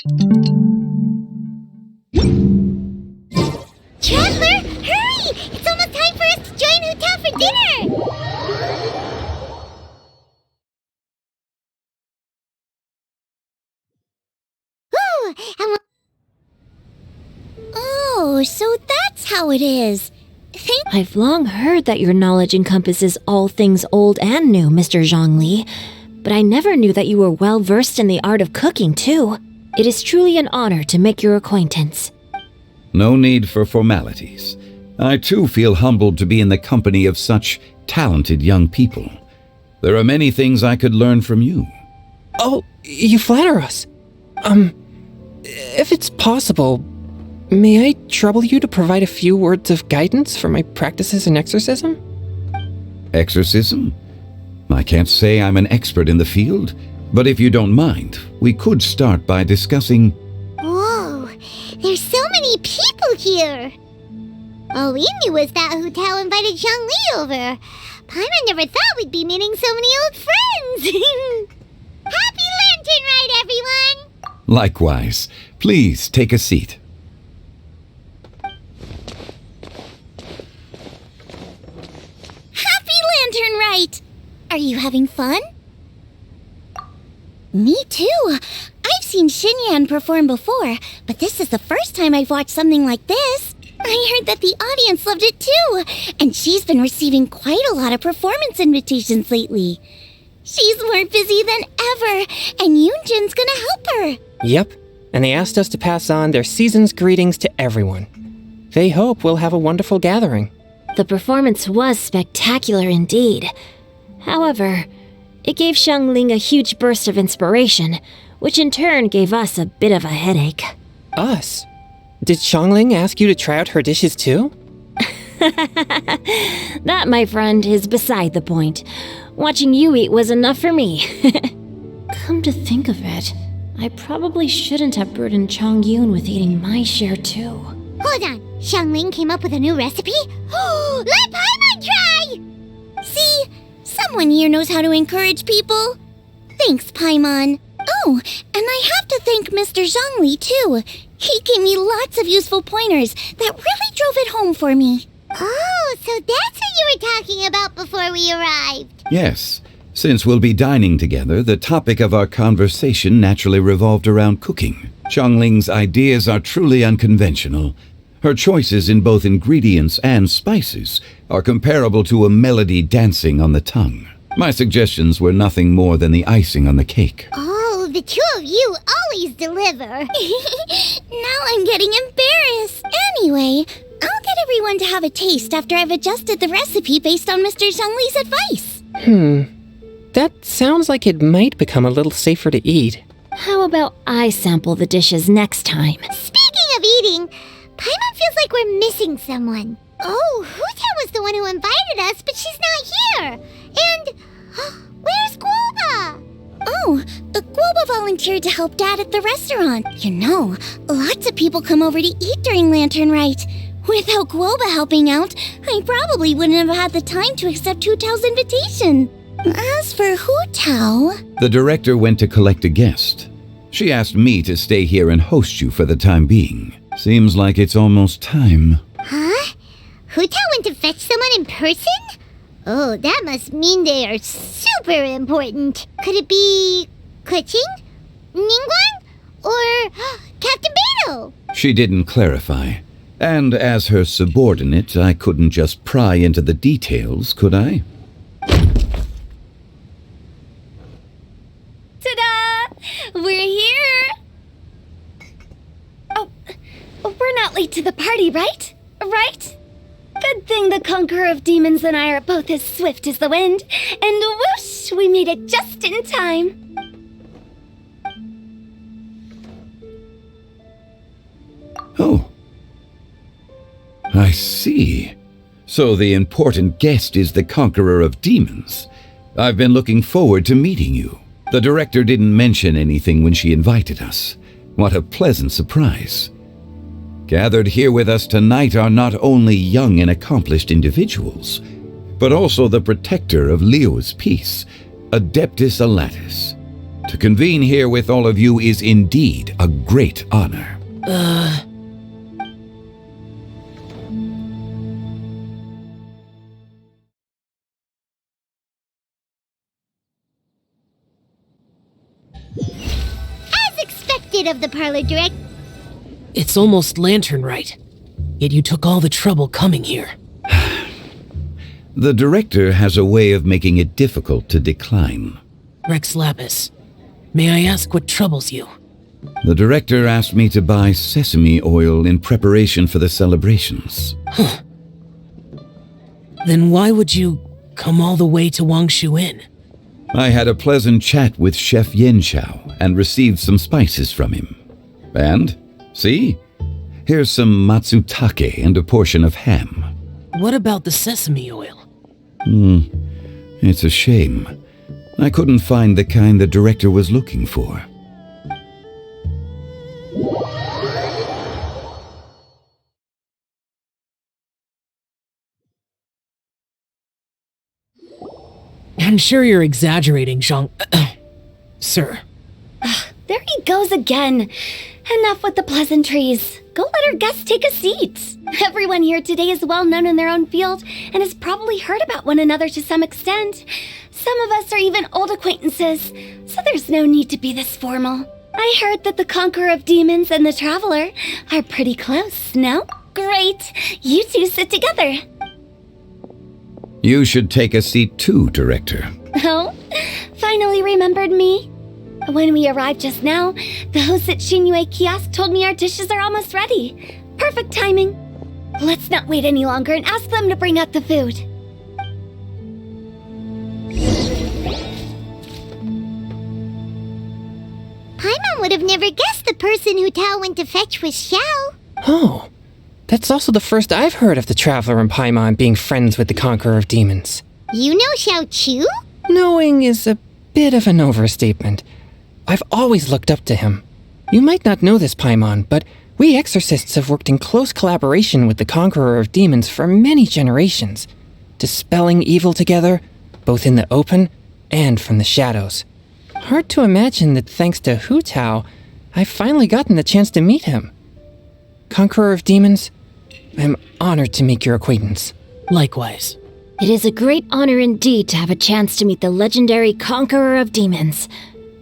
Traveler, hurry! It's almost time for us to join Hutao for dinner! Oh, so that's how it is. I've long heard that your knowledge encompasses all things old and new, Mr. Zhongli, but I never knew that you were well versed in the art of cooking, too. It is truly an honor to make your acquaintance. No need for formalities. I too feel humbled to be in the company of such talented young people. There are many things I could learn from you. Oh, you flatter us. If it's possible, may I trouble you to provide a few words of guidance for my practices in exorcism? Exorcism? I can't say I'm an expert in the field, but if you don't mind, we could start by discussing... Whoa, there's so many people here! All we knew was that Hutao invited Zhongli over. Paimon never thought we'd be meeting so many old friends! Happy Lantern Rite, everyone! Likewise. Please take a seat. Happy Lantern Rite! Are you having fun? Me too. I've seen Xinyan perform before, but this is the first time I've watched something like this. I heard that the audience loved it too, and she's been receiving quite a lot of performance invitations lately. She's more busy than ever, and Yoonjin's gonna help her. Yep, and they asked us to pass on their season's greetings to everyone. They hope we'll have a wonderful gathering. The performance was spectacular indeed. However, it gave Xiangling a huge burst of inspiration, which in turn gave us a bit of a headache. Us? Did Xiangling ask you to try out her dishes too? That, my friend, is beside the point. Watching you eat was enough for me. Come to think of it, I probably shouldn't have burdened Chongyun with eating my share too. Hold on, Xiangling came up with a new recipe? Let Paimon try! See, someone here knows how to encourage people. Thanks, Paimon. Oh, and I have to thank Mr. Zhongli too. He gave me lots of useful pointers that really drove it home for me. Oh, so that's what you were talking about before we arrived. Yes. Since we'll be dining together, the topic of our conversation naturally revolved around cooking. Xiangling's ideas are truly unconventional. Her choices in both ingredients and spices are comparable to a melody dancing on the tongue. My suggestions were nothing more than the icing on the cake. Oh, the two of you always deliver. Now I'm getting embarrassed. Anyway, I'll get everyone to have a taste after I've adjusted the recipe based on Mr. Zhongli's advice. That sounds like it might become a little safer to eat. How about I sample the dishes next time? Speaking of eating, Paimon feels like we're missing someone. Oh, Hutao was the one who invited us, but she's not here. And where's Guoba? Oh, Guoba volunteered to help Dad at the restaurant. You know, lots of people come over to eat during Lantern Rite. Without Guoba helping out, I probably wouldn't have had the time to accept Hutao's invitation. As for Hutao... The director went to collect a guest. She asked me to stay here and host you for the time being. Seems like it's almost time. Huh? Hutao went to fetch someone in person? Oh, that must mean they are super important. Could it be... Keqing? Ningguang? Or Captain Beidou? She didn't clarify. And as her subordinate, I couldn't just pry into the details, could I? Ta-da! We're here! Oh, we're not late to the party, right? Right? Good thing the Conqueror of Demons and I are both as swift as the wind. And whoosh, we made it just in time. Oh. I see. So the important guest is the Conqueror of Demons. I've been looking forward to meeting you. The director didn't mention anything when she invited us. What a pleasant surprise. Gathered here with us tonight are not only young and accomplished individuals, but also the protector of Leo's peace, Adeptus Alatus. To convene here with all of you is indeed a great honor. As expected of the parlor direct. It's almost Lantern Rite, yet you took all the trouble coming here. The director has a way of making it difficult to decline. Rex Lapis, may I ask what troubles you? The director asked me to buy sesame oil in preparation for the celebrations. Then why would you come all the way to Wangshu Inn? I had a pleasant chat with Chef Yenchao and received some spices from him. And, see? Here's some matsutake and a portion of ham. What about the sesame oil? It's a shame. I couldn't find the kind the director was looking for. I'm sure you're exaggerating, Sir. There he goes again. Enough with the pleasantries. Go let our guests take a seat. Everyone here today is well known in their own field and has probably heard about one another to some extent. Some of us are even old acquaintances, so there's no need to be this formal. I heard that the Conqueror of Demons and the Traveler are pretty close, no? Great. You two sit together. You should take a seat too, Director. Oh, finally remembered me. When we arrived just now, the host at Shinue Kiosk told me our dishes are almost ready. Perfect timing. Let's not wait any longer and ask them to bring out the food. Paimon would have never guessed the person Hutao went to fetch was Xiao. Oh, that's also the first I've heard of the Traveler and Paimon being friends with the Conqueror of Demons. You know Xiao Chu? Knowing is a bit of an overstatement. I've always looked up to him. You might not know this, Paimon, but we exorcists have worked in close collaboration with the Conqueror of Demons for many generations, dispelling evil together, both in the open and from the shadows. Hard to imagine that thanks to Hutao, I've finally gotten the chance to meet him. Conqueror of Demons, I'm honored to make your acquaintance. Likewise. It is a great honor indeed to have a chance to meet the legendary Conqueror of Demons.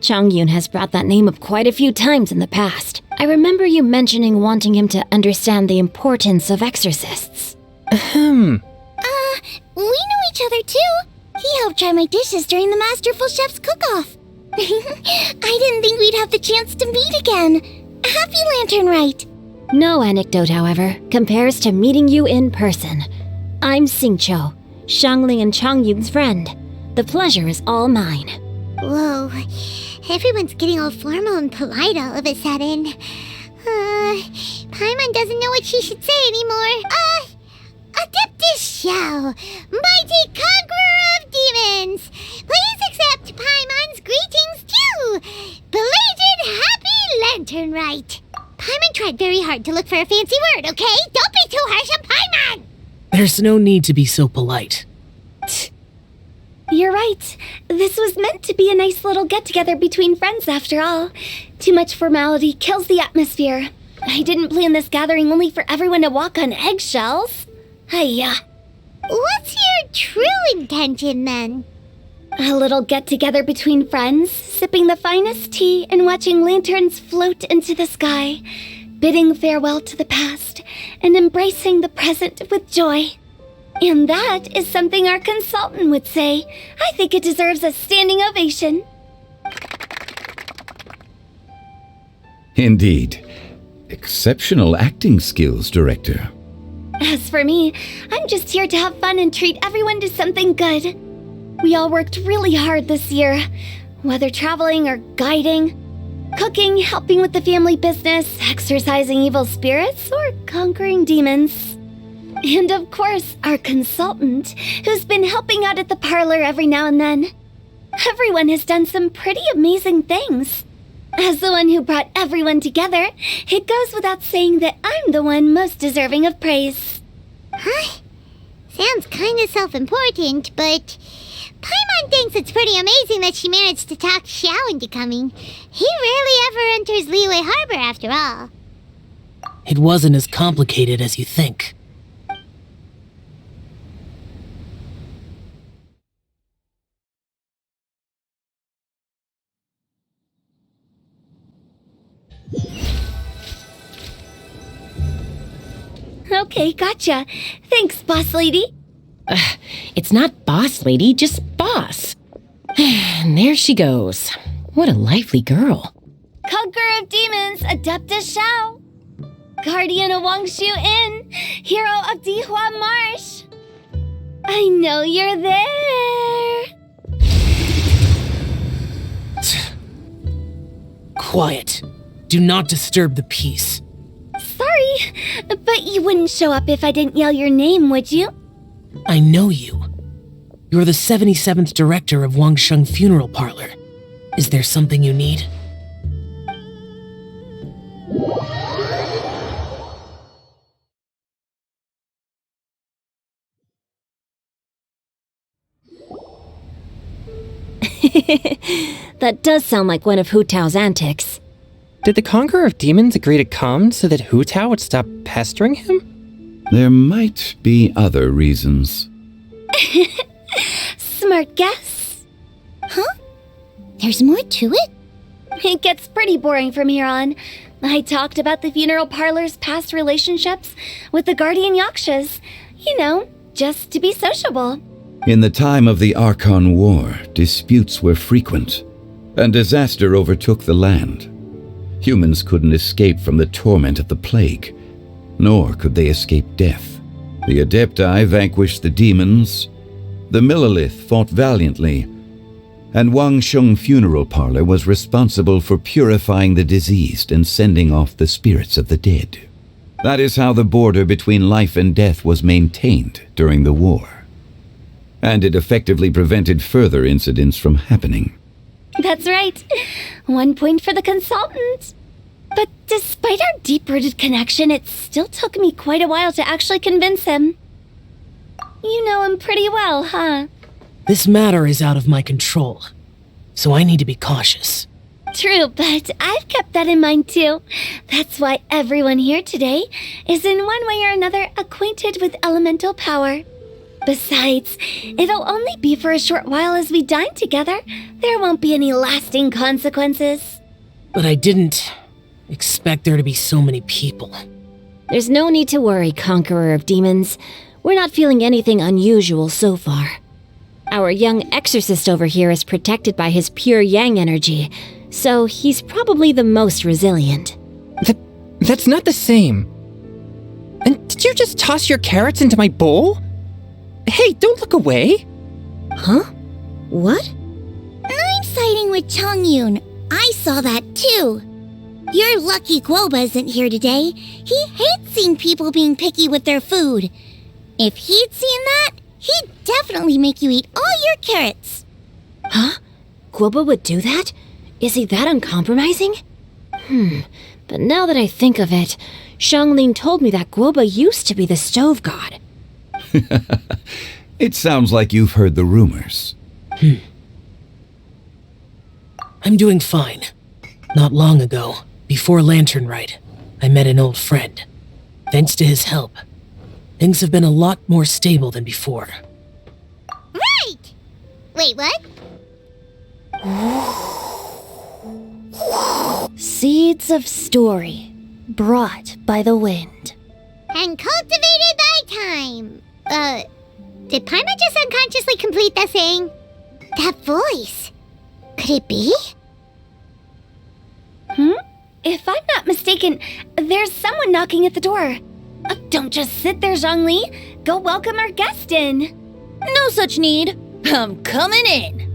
Changyun has brought that name up quite a few times in the past. I remember you mentioning wanting him to understand the importance of exorcists. We know each other too. He helped try my dishes during the Masterful Chef's cook-off. I didn't think we'd have the chance to meet again. Happy Lantern Rite. No anecdote, however, compares to meeting you in person. I'm Xingqiu, Shangli and Changyun's friend. The pleasure is all mine. Whoa, everyone's getting all formal and polite all of a sudden. Paimon doesn't know what she should say anymore. Adeptus Xiao, mighty Conqueror of Demons, please accept Paimon's greetings too. Belated Happy Lantern Rite. Paimon tried very hard to look for a fancy word, okay? Don't be too harsh on Paimon! There's no need to be so polite. You're right. This was meant to be a nice little get-together between friends after all. Too much formality kills the atmosphere. I didn't plan this gathering only for everyone to walk on eggshells. Hiya. What's your true intention then? A little get-together between friends, sipping the finest tea and watching lanterns float into the sky, bidding farewell to the past and embracing the present with joy. And that is something our consultant would say. I think it deserves a standing ovation. Indeed. Exceptional acting skills, Director. As for me, I'm just here to have fun and treat everyone to something good. We all worked really hard this year, whether traveling or guiding, cooking, helping with the family business, exorcising evil spirits, or conquering demons. And of course, our consultant, who's been helping out at the parlor every now and then. Everyone has done some pretty amazing things. As the one who brought everyone together, it goes without saying that I'm the one most deserving of praise. Huh? Sounds kinda self-important, but Paimon thinks it's pretty amazing that she managed to talk Xiao into coming. He rarely ever enters Liyue Harbor after all. It wasn't as complicated as you think. Okay, gotcha. Thanks, boss lady. It's not boss lady, just boss. And there she goes. What a lively girl. Conqueror of Demons, Adeptus Xiao. Guardian of Wangshu Inn, hero of Dihua Marsh. I know you're there. Quiet. Do not disturb the peace. Sorry, but you wouldn't show up if I didn't yell your name, would you? I know you. You're the 77th director of Wangsheng Funeral Parlor. Is there something you need? That does sound like one of Hutao's antics. Did the Conqueror of Demons agree to come so that Hutao would stop pestering him? There might be other reasons. Smart guess. Huh? There's more to it? It gets pretty boring from here on. I talked about the funeral parlor's past relationships with the guardian yakshas. You know, just to be sociable. In the time of the Archon War, disputes were frequent, and disaster overtook the land. Humans couldn't escape from the torment of the plague, nor could they escape death. The Adepti vanquished the demons, the Millelith fought valiantly, and Wangsheng Funeral Parlor was responsible for purifying the diseased and sending off the spirits of the dead. That is how the border between life and death was maintained during the war. And it effectively prevented further incidents from happening. That's right. 1 point for the consultant. But despite our deep-rooted connection, it still took me quite a while to actually convince him. You know him pretty well, huh? This matter is out of my control, so I need to be cautious. True, but I've kept that in mind too. That's why everyone here today is in one way or another acquainted with elemental power. Besides, it'll only be for a short while as we dine together. There won't be any lasting consequences. But I didn't expect there to be so many people. There's no need to worry, Conqueror of Demons. We're not feeling anything unusual so far. Our young exorcist over here is protected by his pure yang energy, so he's probably the most resilient. That's not the same. And did you just toss your carrots into my bowl? Hey, don't look away! Huh? What? I'm siding with Chongyun. I saw that too. You're lucky Guoba isn't here today. He hates seeing people being picky with their food. If he'd seen that, he'd definitely make you eat all your carrots. Huh? Guoba would do that? Is he that uncompromising? But now that I think of it, Xianglin told me that Guoba used to be the stove god. It sounds like you've heard the rumors. I'm doing fine. Not long ago, before Lantern Rite, I met an old friend. Thanks to his help, things have been a lot more stable than before. Right! Wait, what? Seeds of story, brought by the wind. And cultivated by time. Did Paimon just unconsciously complete that saying? That voice. Could it be? If I'm not mistaken, there's someone knocking at the door. Don't just sit there, Zhongli. Go welcome our guest in. No such need. I'm coming in.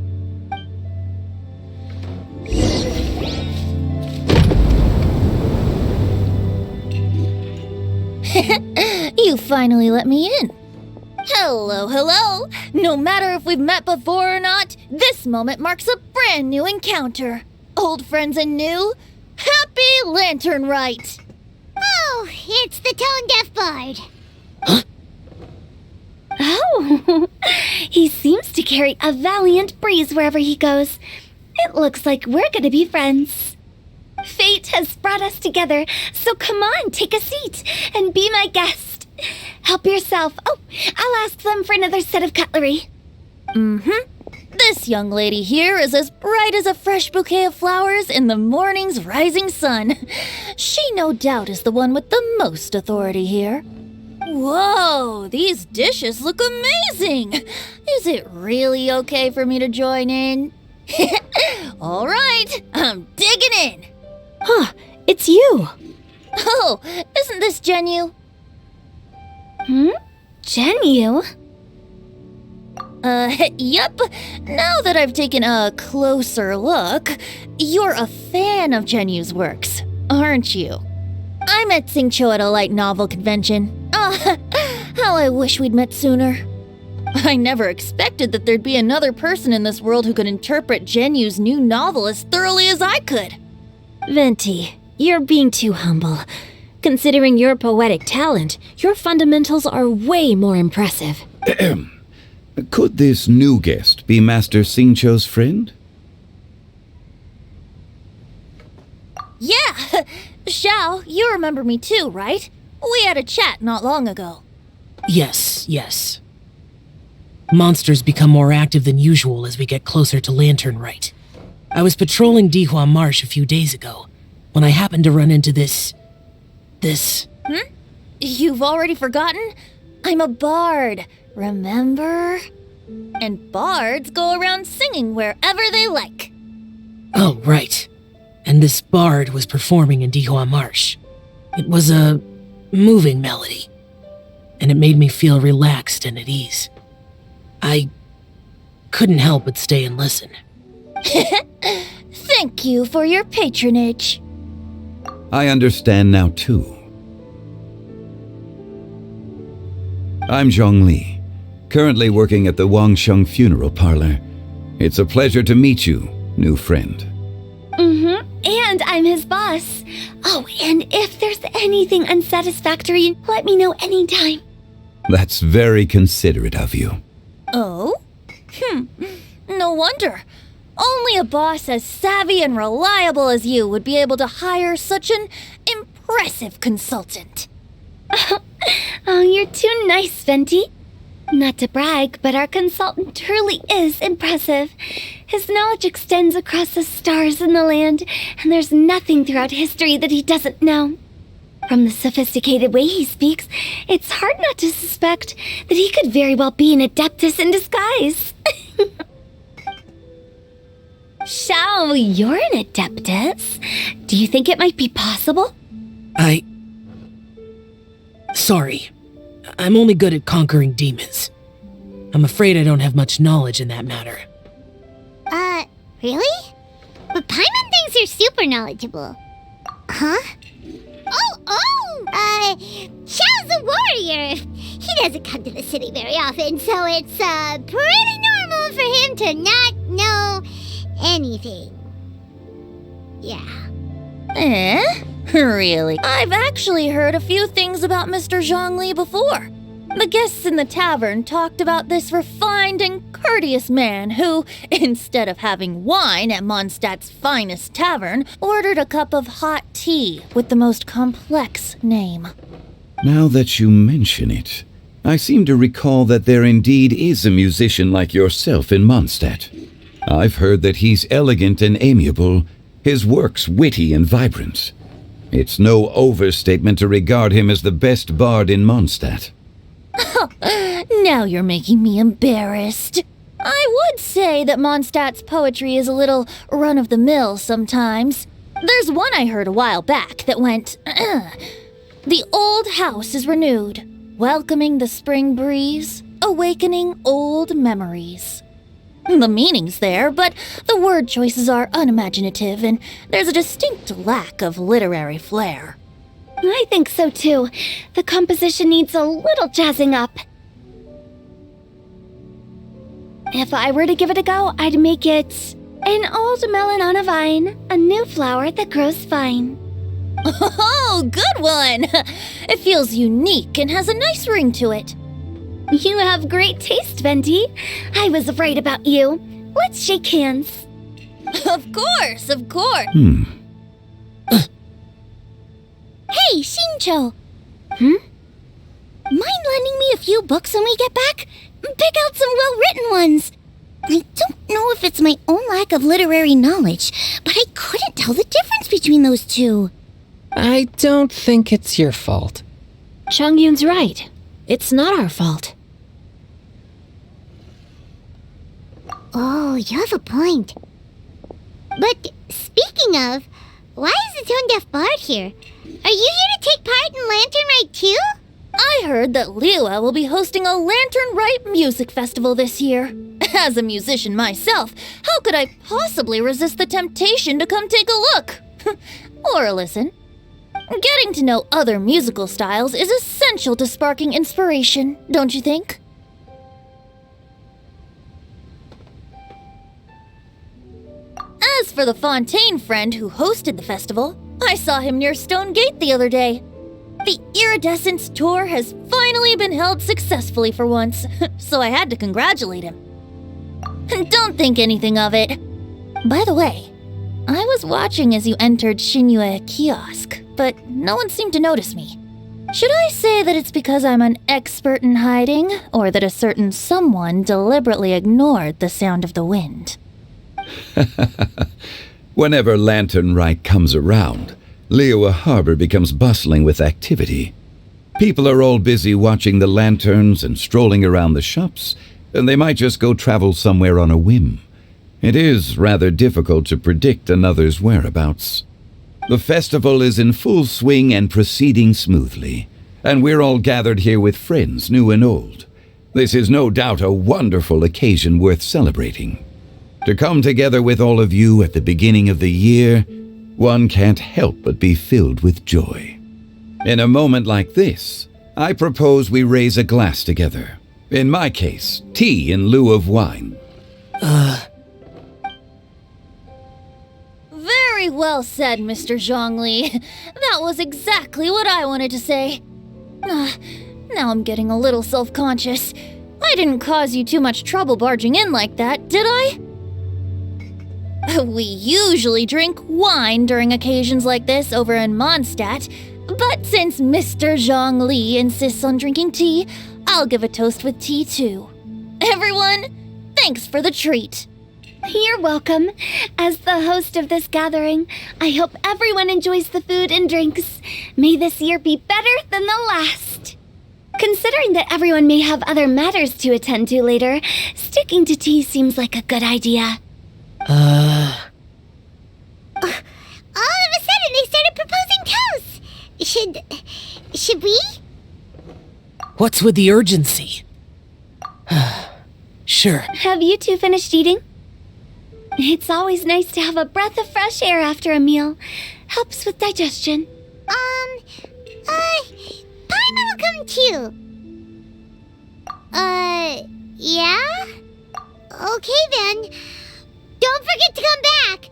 You finally let me in. Hello, hello. No matter if we've met before or not, this moment marks a brand new encounter. Old friends and new, happy Lantern Rite. Oh, it's the tone-deaf bard. Oh, He seems to carry a valiant breeze wherever he goes. It looks like we're gonna be friends. Fate has brought us together, so come on, take a seat and be my guest. Help yourself. Oh, I'll ask them for another set of cutlery. This young lady here is as bright as a fresh bouquet of flowers in the morning's rising sun. She no doubt is the one with the most authority here. Whoa, these dishes look amazing! Is it really okay for me to join in? All right, I'm digging in. Huh, it's you. Oh, isn't this Genu? Genu? Yep. Now that I've taken a closer look, you're a fan of Genu's works, aren't you? I met Xingqiu at a light novel convention. How I wish we'd met sooner. I never expected that there'd be another person in this world who could interpret Genu's new novel as thoroughly as I could. Venti, you're being too humble. Considering your poetic talent, your fundamentals are way more impressive. Could this new guest be Master Xingqiu's friend? Yeah! Xiao, you remember me too, right? We had a chat not long ago. Yes. Monsters become more active than usual as we get closer to LATERN RITE. I was patrolling Dihua Marsh a few days ago when I happened to run into this. You've already forgotten? I'm a bard, remember? And bards go around singing wherever they like. Oh, right. And this bard was performing in Dihua Marsh. It was a moving melody, and it made me feel relaxed and at ease. I couldn't help but stay and listen. Thank you for your patronage. I understand now, too. I'm Zhongli, currently working at the Wangsheng Funeral Parlor. It's a pleasure to meet you, new friend. And I'm his boss. Oh, and if there's anything unsatisfactory, let me know anytime. That's very considerate of you. Oh? No wonder. Only a boss as savvy and reliable as you would be able to hire such an impressive consultant. Oh, you're too nice, Venti. Not to brag, but our consultant truly is impressive. His knowledge extends across the stars and the land, and there's nothing throughout history that he doesn't know. From the sophisticated way he speaks, it's hard not to suspect that he could very well be an adeptus in disguise. Xiao, you're an adeptus. Do you think it might be possible? Sorry. I'm only good at conquering demons. I'm afraid I don't have much knowledge in that matter. Really? But Paimon thinks you're super knowledgeable. Huh? Xiao's a warrior. He doesn't come to the city very often, so it's, pretty normal for him to not know anything. Yeah. Really? I've actually heard a few things about Mr. Zhongli before. The guests in the tavern talked about this refined and courteous man who, instead of having wine at Mondstadt's finest tavern, ordered a cup of hot tea with the most complex name. Now that you mention it, I seem to recall that there indeed is a musician like yourself in Mondstadt. I've heard that he's elegant and amiable, his works witty and vibrant. It's no overstatement to regard him as the best bard in Mondstadt. Now you're making me embarrassed. I would say that Mondstadt's poetry is a little run-of-the-mill sometimes. There's one I heard a while back that went, The old house is renewed, welcoming the spring breeze, awakening old memories. The meaning's there, but the word choices are unimaginative, and there's a distinct lack of literary flair. I think so too. The composition needs a little jazzing up. If I were to give it a go, I'd make it an old melon on a vine, a new flower that grows fine. Oh, good one! It feels unique and has a nice ring to it. You have great taste, Venti. I was right about you. Let's shake hands. Of course, of course. Hey, Shincho. Mind lending me a few books when we get back? Pick out some well-written ones. I don't know if it's my own lack of literary knowledge, but I couldn't tell the difference between those two. I don't think it's your fault. Chongyun's right. It's not our fault. Oh, you have a point. But speaking of, why is the tone-deaf bard here? Are you here to take part in Lantern Rite too? I heard that Liyue will be hosting a Lantern Rite music festival this year. As a musician myself, how could I possibly resist the temptation to come take a look? Or listen. Getting to know other musical styles is essential to sparking inspiration, don't you think? As for the Fontaine friend who hosted the festival, I saw him near Stone Gate the other day. The Iridescence tour has finally been held successfully for once, so I had to congratulate him. Don't think anything of it. By the way, I was watching as you entered Shinyue Kiosk, but no one seemed to notice me. Should I say that it's because I'm an expert in hiding, or that a certain someone deliberately ignored the sound of the wind? Whenever Lantern Rite comes around, Liyue Harbor becomes bustling with activity. People are all busy watching the lanterns and strolling around the shops, and they might just go travel somewhere on a whim. It is rather difficult to predict another's whereabouts. The festival is in full swing and proceeding smoothly, and we're all gathered here with friends, new and old. This is no doubt a wonderful occasion worth celebrating. To come together with all of you at the beginning of the year, one can't help but be filled with joy. In a moment like this, I propose we raise a glass together. In my case, tea in lieu of wine. Very well said, Mr. Zhongli. That was exactly what I wanted to say. Now I'm getting a little self-conscious. I didn't cause you too much trouble barging in like that, did I? We usually drink wine during occasions like this over in Mondstadt, but since Mr. Zhongli insists on drinking tea, I'll give a toast with tea too. Everyone, thanks for the treat. You're welcome. As the host of this gathering, I hope everyone enjoys the food and drinks. May this year be better than the last. Considering that everyone may have other matters to attend to later, sticking to tea seems like a good idea. All of a sudden, they started proposing toasts. Should we? What's with the urgency? Sure. Have you two finished eating? It's always nice to have a breath of fresh air after a meal. Helps with digestion. Paimon will come too. Yeah? Okay then. Don't forget to come back.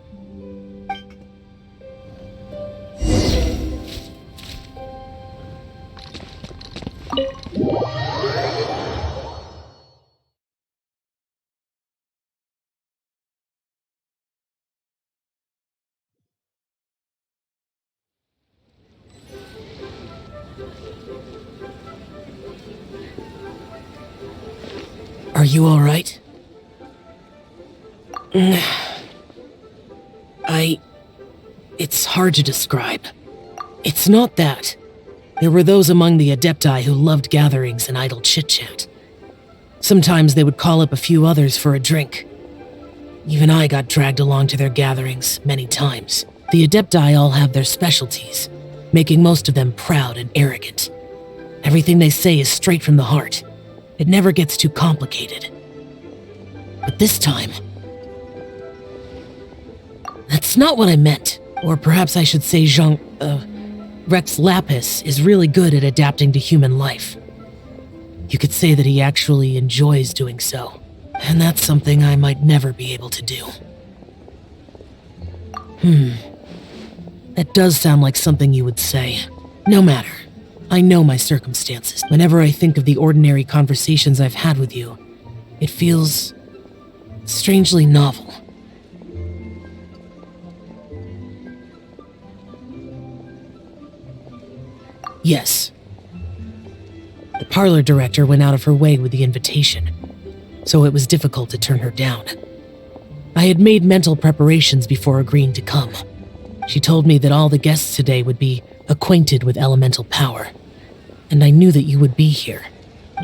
Are you all right? It's hard to describe. It's not that. There were those among the Adepti who loved gatherings and idle chit-chat. Sometimes they would call up a few others for a drink. Even I got dragged along to their gatherings many times. The Adepti all have their specialties, making most of them proud and arrogant. Everything they say is straight from the heart. It never gets too complicated. But this time... That's not what I meant. Or perhaps I should say Rex Lapis is really good at adapting to human life. You could say that he actually enjoys doing so. And that's something I might never be able to do. That does sound like something you would say. No matter. I know my circumstances. Whenever I think of the ordinary conversations I've had with you, it feels strangely novel. Yes. The parlor director went out of her way with the invitation, so it was difficult to turn her down. I had made mental preparations before agreeing to come. She told me that all the guests today would be acquainted with elemental power, and I knew that you would be here,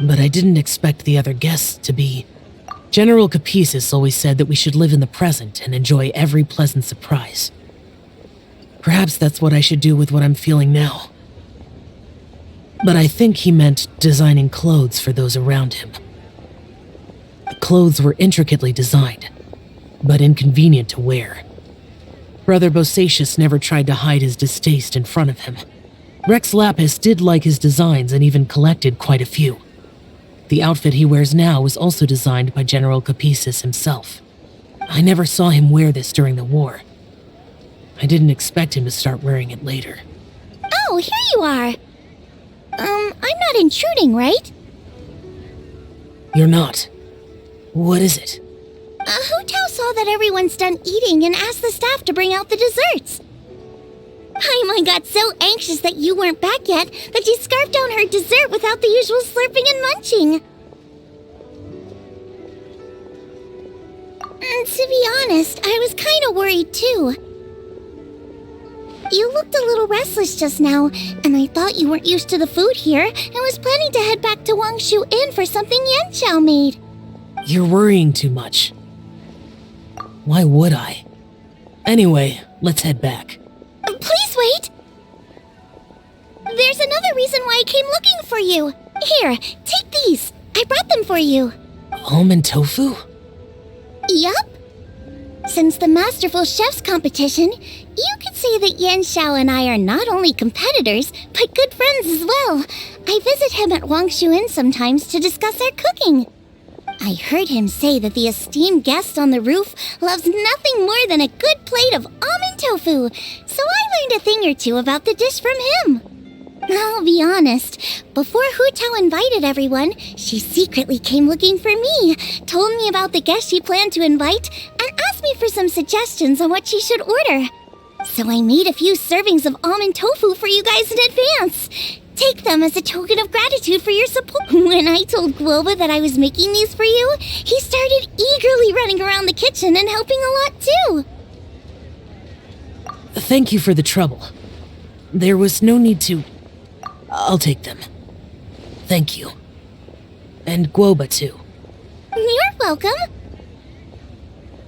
but I didn't expect the other guests to be. General Capisis always said that we should live in the present and enjoy every pleasant surprise. Perhaps that's what I should do with what I'm feeling now. But I think he meant designing clothes for those around him. The clothes were intricately designed, but inconvenient to wear. Brother Bosacius never tried to hide his distaste in front of him. Rex Lapis did like his designs and even collected quite a few. The outfit he wears now was also designed by General Capisis himself. I never saw him wear this during the war. I didn't expect him to start wearing it later. Oh, here you are. I'm not intruding, right? You're not. What is it? Hutao saw that everyone's done eating and asked the staff to bring out the desserts. Paimon got so anxious that you weren't back yet that she scarfed down her dessert without the usual slurping and munching. To be honest, I was kind of worried too. You looked a little restless just now, and I thought you weren't used to the food here and was planning to head back to Wangshu Inn for something Yanxiao made. You're worrying too much. Why would I? Anyway, let's head back. Please wait! There's another reason why I came looking for you. Here, take these. I brought them for you. Almond tofu? Yup. Since the Masterful Chef's competition, you could say that Yanxiao and I are not only competitors, but good friends as well. I visit him at Wangshu Inn sometimes to discuss our cooking. I heard him say that the esteemed guest on the roof loves nothing more than a good plate of almond tofu, so I learned a thing or two about the dish from him. I'll be honest, before Hutao invited everyone, she secretly came looking for me, told me about the guests she planned to invite, and asked me for some suggestions on what she should order. So I made a few servings of almond tofu for you guys in advance. Take them as a token of gratitude for your support. When I told Guoba that I was making these for you, he started eagerly running around the kitchen and helping a lot too. Thank you for the trouble. There was no need to... I'll take them. Thank you. And Guoba too. You're welcome.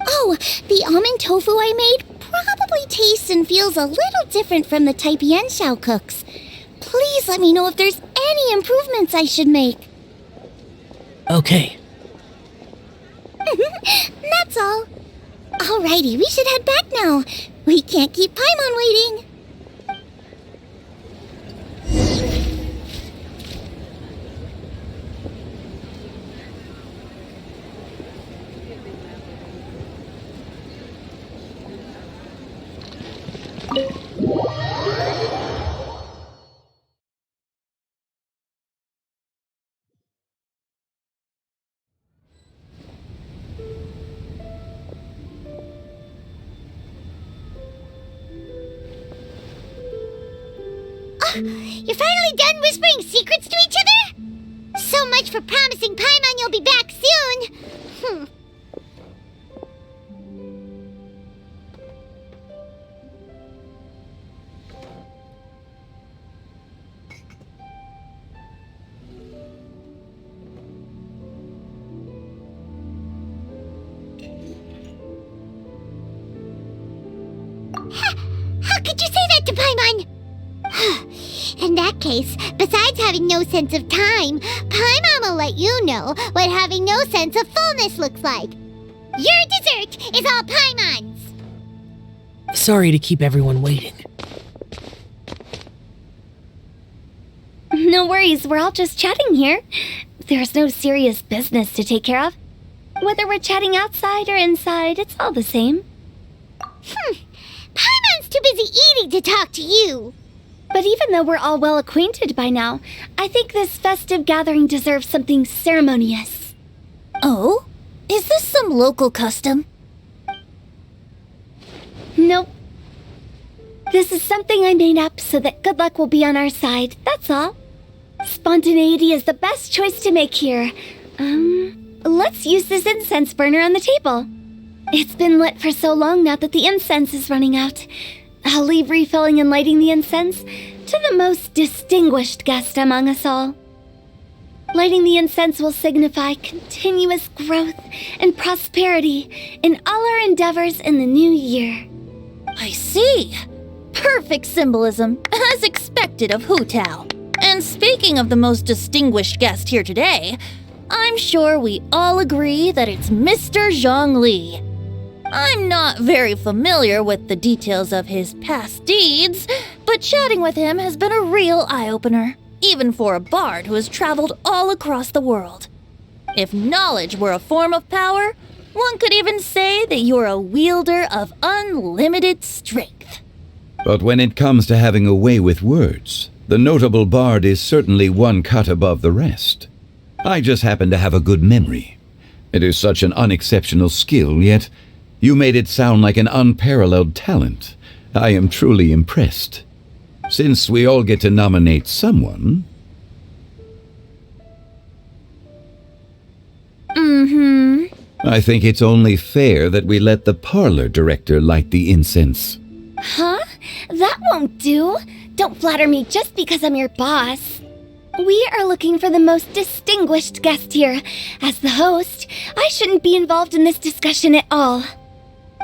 Oh, the almond tofu I made probably tastes and feels a little different from the type Yanxiao cooks. Please let me know if there's any improvements I should make. Okay. That's all. Alrighty, we should head back now. We can't keep Paimon waiting. You're finally done whispering secrets to each other? So much for promising Paimon you'll be back soon. How could you say that to Paimon? In that case, besides having no sense of time, Paimon will let you know what having no sense of fullness looks like. Your dessert is all Paimon's! Sorry to keep everyone waiting. No worries, we're all just chatting here. There's no serious business to take care of. Whether we're chatting outside or inside, it's all the same. Paimon's too busy eating to talk to you. But even though we're all well acquainted by now, I think this festive gathering deserves something ceremonious. Oh? Is this some local custom? Nope. This is something I made up so that good luck will be on our side, that's all. Spontaneity is the best choice to make here. Let's use this incense burner on the table. It's been lit for so long now that the incense is running out. I'll leave refilling and lighting the incense to the most distinguished guest among us all. Lighting the incense will signify continuous growth and prosperity in all our endeavors in the new year. I see. Perfect symbolism, as expected of Hutao. And speaking of the most distinguished guest here today, I'm sure we all agree that it's Mr. Zhongli. I'm not very familiar with the details of his past deeds, but chatting with him has been a real eye-opener, even for a bard who has traveled all across the world. If knowledge were a form of power, one could even say that you're a wielder of unlimited strength. But when it comes to having a way with words, the notable bard is certainly one cut above the rest. I just happen to have a good memory. It is such an unexceptional skill, yet you made it sound like an unparalleled talent. I am truly impressed. Since we all get to nominate someone... I think it's only fair that we let the parlor director light the incense. Huh? That won't do. Don't flatter me just because I'm your boss. We are looking for the most distinguished guest here. As the host, I shouldn't be involved in this discussion at all.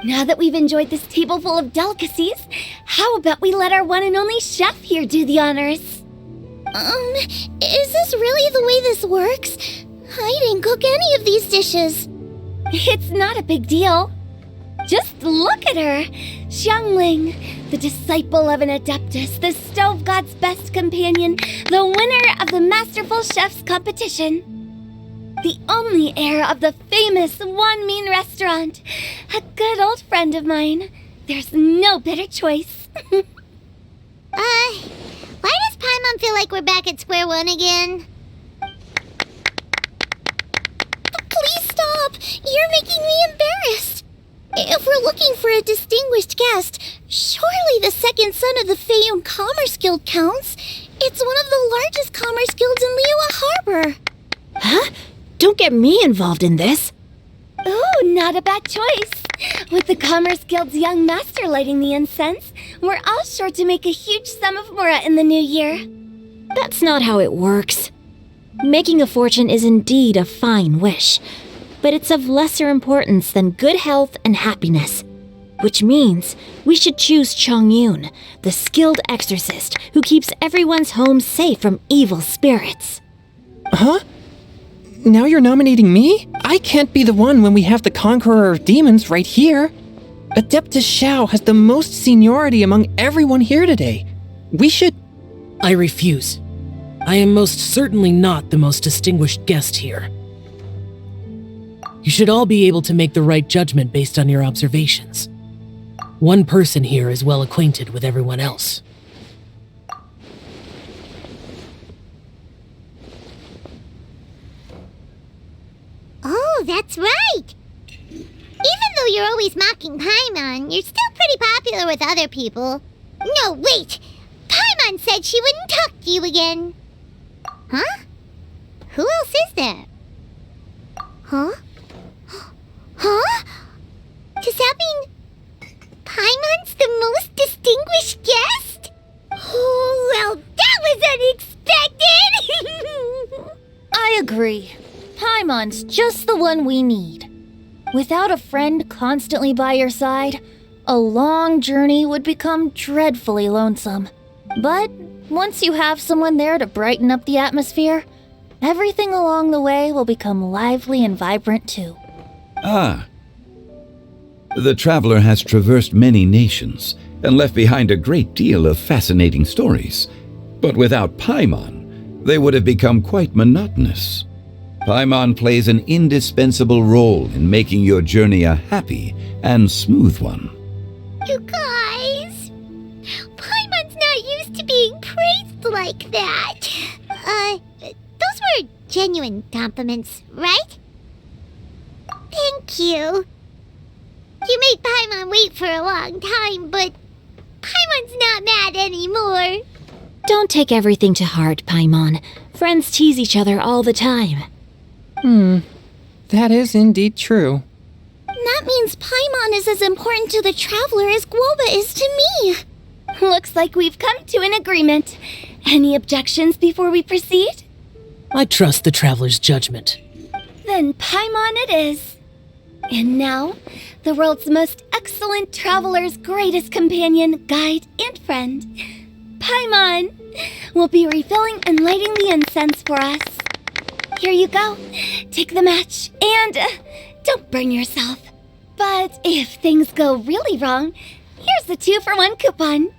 Now that we've enjoyed this table full of delicacies, how about we let our one and only chef here do the honors? Is this really the way this works? I didn't cook any of these dishes. It's not a big deal. Just look at her, Xiangling, the disciple of an adeptus, the stove god's best companion, the winner of the Masterful Chef's competition. The only heir of the famous One Mean restaurant. A good old friend of mine. There's no better choice. Why does Paimon feel like we're back at square one again? Please stop! You're making me embarrassed. If we're looking for a distinguished guest, surely the second son of the Feiyun Commerce Guild counts. It's one of the largest commerce guilds in Liyue Harbor. Huh? Don't get me involved in this. Ooh, not a bad choice. With the Commerce Guild's young master lighting the incense, we're all sure to make a huge sum of mora in the new year. That's not how it works. Making a fortune is indeed a fine wish, but it's of lesser importance than good health and happiness. Which means we should choose Chongyun, the skilled exorcist who keeps everyone's home safe from evil spirits. Huh? Now you're nominating me? I can't be the one when we have the Conqueror of Demons right here. Adeptus Xiao has the most seniority among everyone here today. We should... I refuse. I am most certainly not the most distinguished guest here. You should all be able to make the right judgment based on your observations. One person here is well acquainted with everyone else. Oh, that's right! Even though you're always mocking Paimon, you're still pretty popular with other people. No, wait! Paimon said she wouldn't talk to you again. Huh? Who else is there? Huh? Huh? Does that mean Paimon's the most distinguished guest? Oh, well, that was unexpected! I agree. Paimon's just the one we need. Without a friend constantly by your side, a long journey would become dreadfully lonesome. But once you have someone there to brighten up the atmosphere, everything along the way will become lively and vibrant too. Ah. The traveler has traversed many nations and left behind a great deal of fascinating stories. But without Paimon, they would have become quite monotonous. Paimon plays an indispensable role in making your journey a happy and smooth one. You guys! Paimon's not used to being being praised like that. Those were genuine compliments, right? Thank you. You made Paimon wait for a long time, but Paimon's not mad anymore. Don't take everything to heart, Paimon. Friends tease each other all the time. That is indeed true. That means Paimon is as important to the traveler as Guoba is to me. Looks like we've come to an agreement. Any objections before we proceed? I trust the traveler's judgment. Then Paimon it is. And now, the world's most excellent traveler's greatest companion, guide, and friend, Paimon, will be refilling and lighting the incense for us. Here you go. Take the match, and don't burn yourself. But if things go really wrong, here's the 2-for-1 coupon.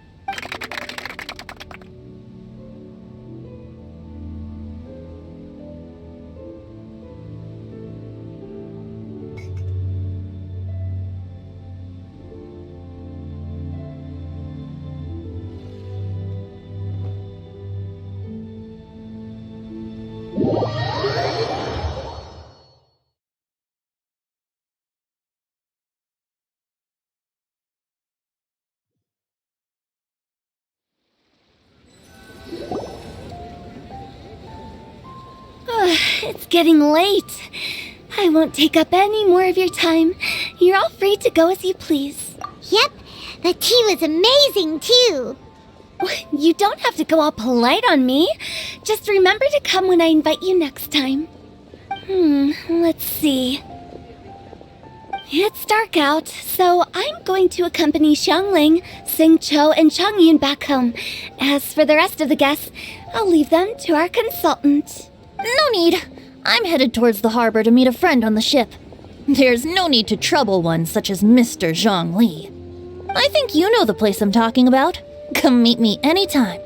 It's getting late. I won't take up any more of your time. You're all free to go as you please. Yep, the tea was amazing too. You don't have to go all polite on me. Just remember to come when I invite you next time. Let's see. It's dark out, so I'm going to accompany Xiangling, Xingqiu, and Changyun back home. As for the rest of the guests, I'll leave them to our consultant. No need. I'm headed towards the harbor to meet a friend on the ship. There's no need to trouble one such as Mr. Zhongli. I think you know the place I'm talking about. Come meet me anytime.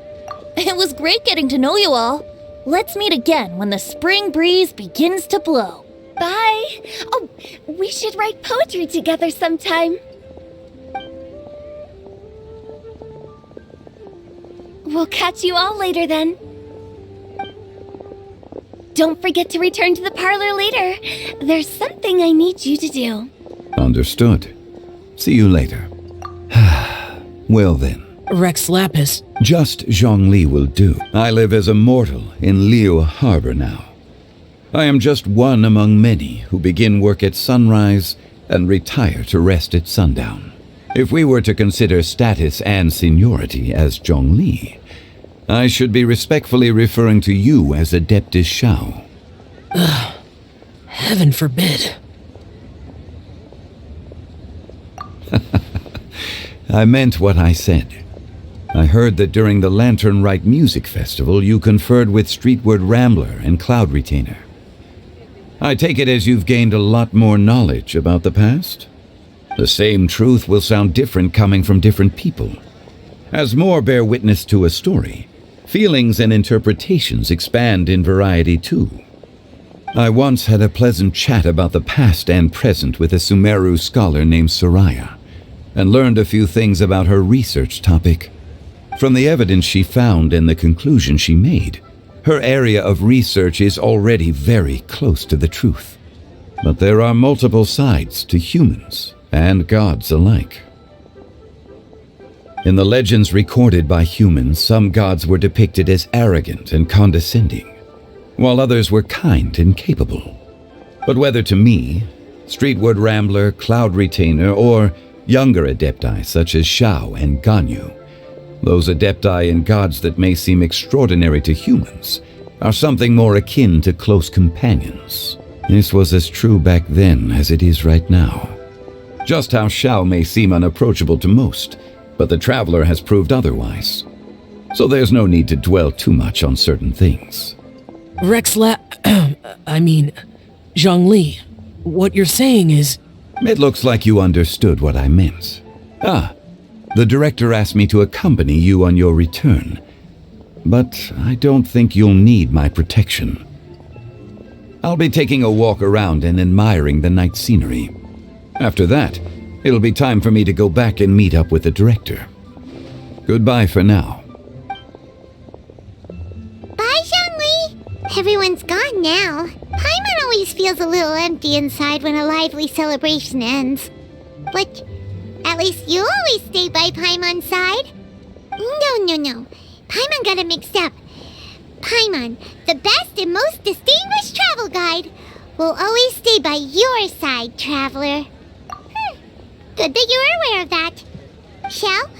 It was great getting to know you all. Let's meet again when the spring breeze begins to blow. Bye. Oh, we should write poetry together sometime. We'll catch you all later then. Don't forget to return to the parlor later. There's something I need you to do. Understood. See you later. Well then. Rex Lapis. Just Zhongli will do. I live as a mortal in Liu Harbor now. I am just one among many who begin work at sunrise and retire to rest at sundown. If we were to consider status and seniority as Zhongli, I should be respectfully referring to you as Adeptus Shao. Heaven forbid. I meant what I said. I heard that during the LATERN RITE music festival you conferred with Streetward Rambler and Cloud Retainer. I take it as you've gained a lot more knowledge about the past? The same truth will sound different coming from different people. As more bear witness to a story, feelings and interpretations expand in variety too. I once had a pleasant chat about the past and present with a Sumeru scholar named Soraya, and learned a few things about her research topic. From the evidence she found and the conclusion she made, her area of research is already very close to the truth. But there are multiple sides to humans and gods alike. In the legends recorded by humans, some gods were depicted as arrogant and condescending, while others were kind and capable. But whether to me, Streetward Rambler, Cloud Retainer, or younger adepti such as Shao and Ganyu, those adepti and gods that may seem extraordinary to humans are something more akin to close companions. This was as true back then as it is right now. Just how Shao may seem unapproachable to most, but the traveler has proved otherwise. So there's no need to dwell too much on certain things. Zhongli, what you're saying is... It looks like you understood what I meant. The director asked me to accompany you on your return, but I don't think you'll need my protection. I'll be taking a walk around and admiring the night scenery. After that, it'll be time for me to go back and meet up with the director. Goodbye for now. Everyone's gone now. Paimon always feels a little empty inside when a lively celebration ends. But at least you always stay by Paimon's side. No. Paimon got it mixed up. Paimon, the best and most distinguished travel guide, will always stay by your side, traveler. Good that you were aware of that. Shell,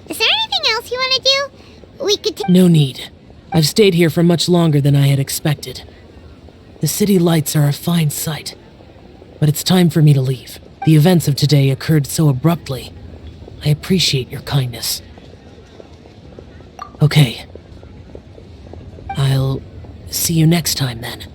is there anything else you want to do? We could No need. I've stayed here for much longer than I had expected. The city lights are a fine sight, but it's time for me to leave. The events of today occurred so abruptly. I appreciate your kindness. Okay. I'll see you next time then.